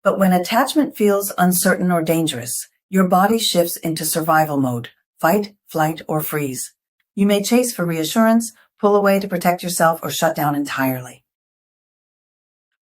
But when attachment feels uncertain or dangerous, your body shifts into survival mode, fight, flight, or freeze. You may chase for reassurance, pull away to protect yourself, or shut down entirely.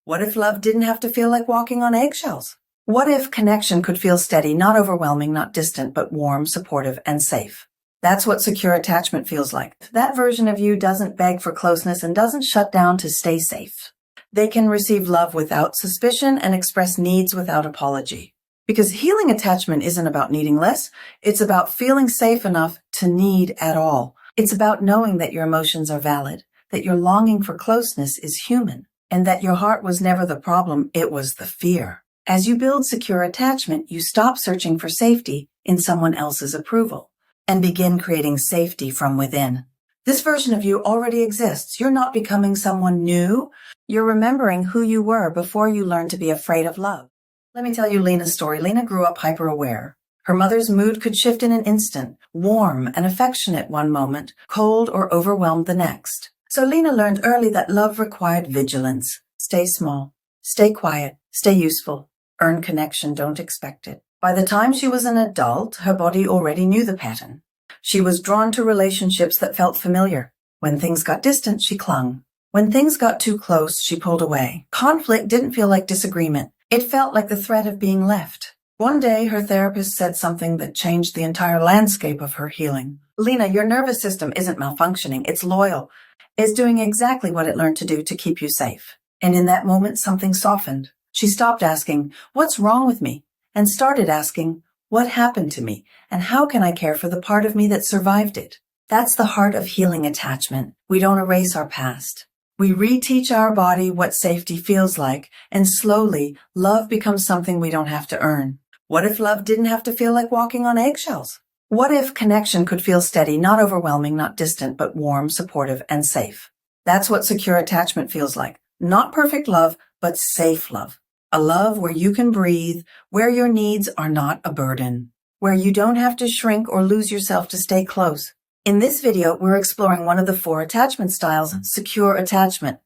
What if love didn't have to feel like walking on eggshells? What if connection could feel steady, not overwhelming, not distant, but warm, supportive, and safe? That's what secure attachment feels like. That version of you doesn't beg for closeness and doesn't shut down to stay safe. They can receive love without suspicion and express needs without apology. Because healing attachment isn't about needing less, it's about feeling safe enough to need at all. It's about knowing that your emotions are valid, that your longing for closeness is human, and that your heart was never the problem, it was the fear. As you build secure attachment, you stop searching for safety in someone else's approval and begin creating safety from within. This version of you already exists. You're not becoming someone new. You're remembering who you were before you learned to be afraid of love. Let me tell you Lena's story. Lena grew up hyper-aware. Her mother's mood could shift in an instant, warm and affectionate one moment, cold or overwhelmed the next. So Lena learned early that love required vigilance. Stay small, stay quiet, stay useful, earn connection, don't expect it. By the time she was an adult, her body already knew the pattern. She was drawn to relationships that felt familiar. When things got distant, she clung. When things got too close, she pulled away. Conflict didn't feel like disagreement. It felt like the threat of being left. One day, her therapist said something that changed the entire landscape of her healing. Lena, your nervous system isn't malfunctioning. It's loyal. It's doing exactly what it learned to do to keep you safe. And in that moment, something softened. She stopped asking, "What's wrong with me?" and started asking, "What happened to me? And how can I care for the part of me that survived it?" That's the heart of healing attachment. We don't erase our past. We reteach our body what safety feels like, and slowly, love becomes something we don't have to earn. What if love didn't have to feel like walking on eggshells? What if connection could feel steady, not overwhelming, not distant, but warm, supportive, and safe? That's what secure attachment feels like. Not perfect love, but safe love. A love where you can breathe, where your needs are not a burden, where you don't have to shrink or lose yourself to stay close. In this video, we're exploring one of the 4 attachment styles, secure attachment.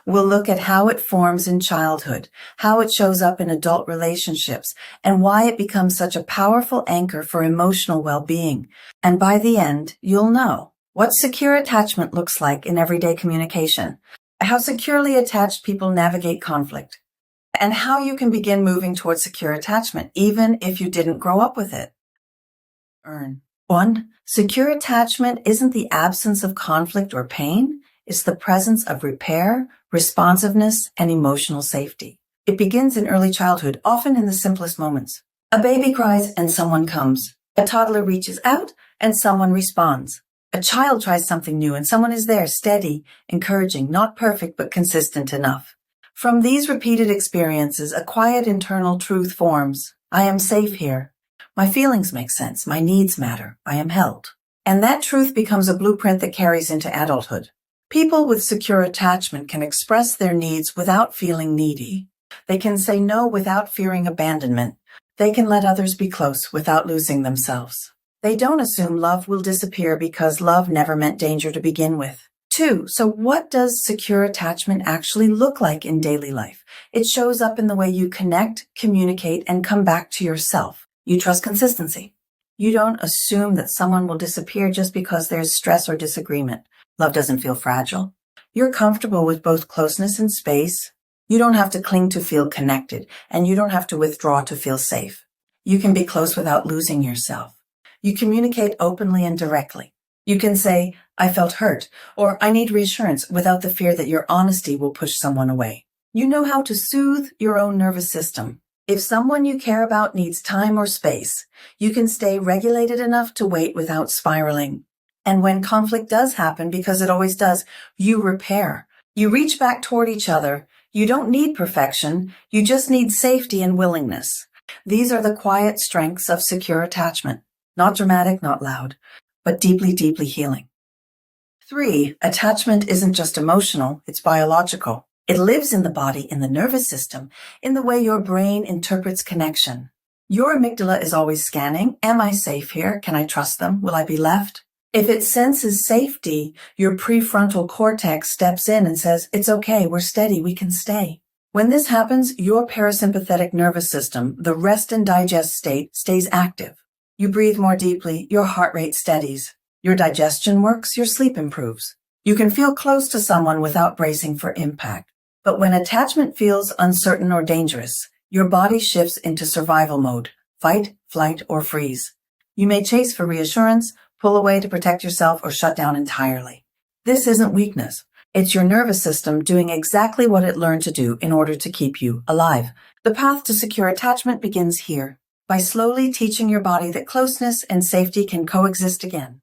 We'll look at how it forms in childhood, how it shows up in adult relationships, and why it becomes such a powerful anchor for emotional well-being. And by the end, you'll know what secure attachment looks like in everyday communication, how securely attached people navigate conflict, and how you can begin moving towards secure attachment, even if you didn't grow up with it. 1. Secure attachment isn't the absence of conflict or pain. It's the presence of repair, responsiveness, and emotional safety. It begins in early childhood, often in the simplest moments. A baby cries and someone comes. A toddler reaches out and someone responds. A child tries something new and someone is there, steady, encouraging, not perfect but consistent enough. From these repeated experiences, a quiet internal truth forms. I am safe here. My feelings make sense. My needs matter. I am held. And that truth becomes a blueprint that carries into adulthood. People with secure attachment can express their needs without feeling needy. They can say no without fearing abandonment. They can let others be close without losing themselves. They don't assume love will disappear because love never meant danger to begin with. 2. So what does secure attachment actually look like in daily life? It shows up in the way you connect, communicate, and come back to yourself. You trust consistency. You don't assume that someone will disappear just because there's stress or disagreement. Love doesn't feel fragile. You're comfortable with both closeness and space. You don't have to cling to feel connected, and you don't have to withdraw to feel safe. You can be close without losing yourself. You communicate openly and directly. You can say, "I felt hurt," or "I need reassurance," without the fear that your honesty will push someone away. You know how to soothe your own nervous system. If someone you care about needs time or space, you can stay regulated enough to wait without spiraling. And when conflict does happen, because it always does, you repair. You reach back toward each other. You don't need perfection. You just need safety and willingness. These are the quiet strengths of secure attachment. Not dramatic, not loud, but deeply, deeply healing. 3. Attachment isn't just emotional, it's biological. It lives in the body, in the nervous system, in the way your brain interprets connection. Your amygdala is always scanning. Am I safe here? Can I trust them? Will I be left? If it senses safety, your prefrontal cortex steps in and says, "It's okay, we're steady, we can stay." When this happens, your parasympathetic nervous system, the rest and digest state, stays active. You breathe more deeply, your heart rate steadies. Your digestion works, your sleep improves. You can feel close to someone without bracing for impact. But when attachment feels uncertain or dangerous, your body shifts into survival mode, fight, flight, or freeze. You may chase for reassurance, pull away to protect yourself, or shut down entirely. This isn't weakness. It's your nervous system doing exactly what it learned to do in order to keep you alive. The path to secure attachment begins here, by slowly teaching your body that closeness and safety can coexist again.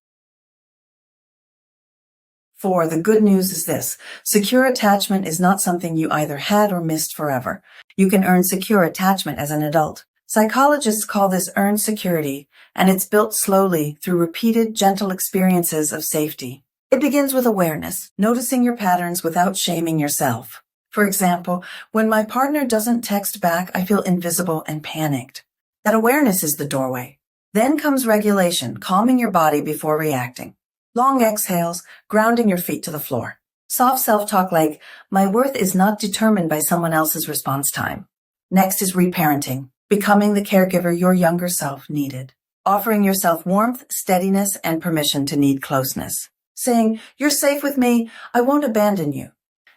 4. The good news is this. Secure attachment is not something you either had or missed forever. You can earn secure attachment as an adult. Psychologists call this earned security, and it's built slowly through repeated, gentle experiences of safety. It begins with awareness, noticing your patterns without shaming yourself. For example, when my partner doesn't text back, I feel invisible and panicked. That awareness is the doorway. Then comes regulation, calming your body before reacting. Long exhales, grounding your feet to the floor. Soft self-talk like, my worth is not determined by someone else's response time. Next is reparenting, becoming the caregiver your younger self needed. Offering yourself warmth, steadiness, and permission to need closeness. Saying, you're safe with me, I won't abandon you.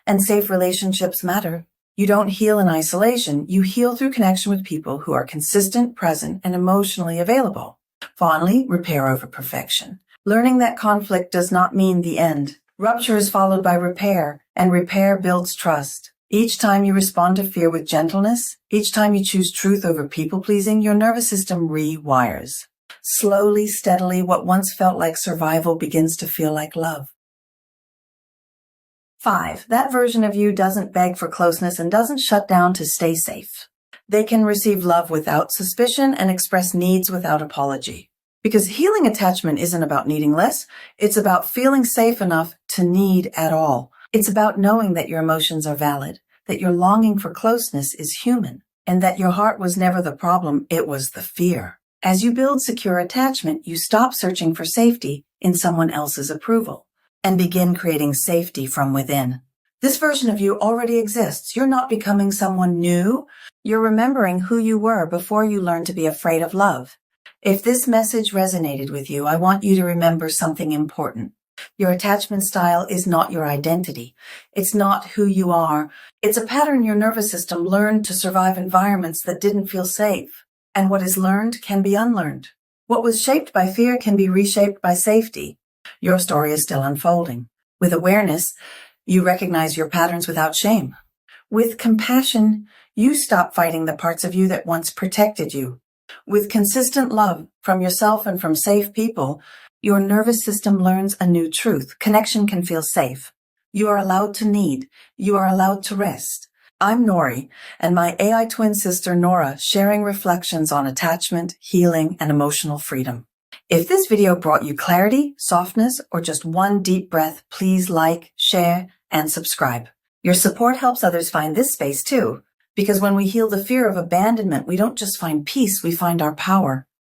And safe relationships matter. You don't heal in isolation, you heal through connection with people who are consistent, present, and emotionally available. Fondly, repair over perfection. Learning that conflict does not mean the end. Rupture is followed by repair, and repair builds trust. Each time you respond to fear with gentleness, each time you choose truth over people-pleasing, your nervous system rewires. Slowly, steadily, what once felt like survival begins to feel like love. 5. That version of you doesn't beg for closeness and doesn't shut down to stay safe. They can receive love without suspicion and express needs without apology. Because healing attachment isn't about needing less, it's about feeling safe enough to need at all. It's about knowing that your emotions are valid, that your longing for closeness is human, and that your heart was never the problem, it was the fear. As you build secure attachment, you stop searching for safety in someone else's approval and begin creating safety from within. This version of you already exists. You're not becoming someone new. You're remembering who you were before you learned to be afraid of love. If this message resonated with you, I want you to remember something important. Your attachment style is not your identity. It's not who you are. It's a pattern your nervous system learned to survive environments that didn't feel safe. And what is learned can be unlearned. What was shaped by fear can be reshaped by safety. Your story is still unfolding. With awareness, you recognize your patterns without shame. With compassion, you stop fighting the parts of you that once protected you. With consistent love from yourself and from safe people, your nervous system learns a new truth. Connection can feel safe. You are allowed to need. You are allowed to rest. I'm Nori, and my AI twin sister Nora sharing reflections on attachment, healing, and emotional freedom. If this video brought you clarity, softness, or just one deep breath, please like, share, and subscribe. Your support helps others find this space too. Because when we heal the fear of abandonment, we don't just find peace, we find our power.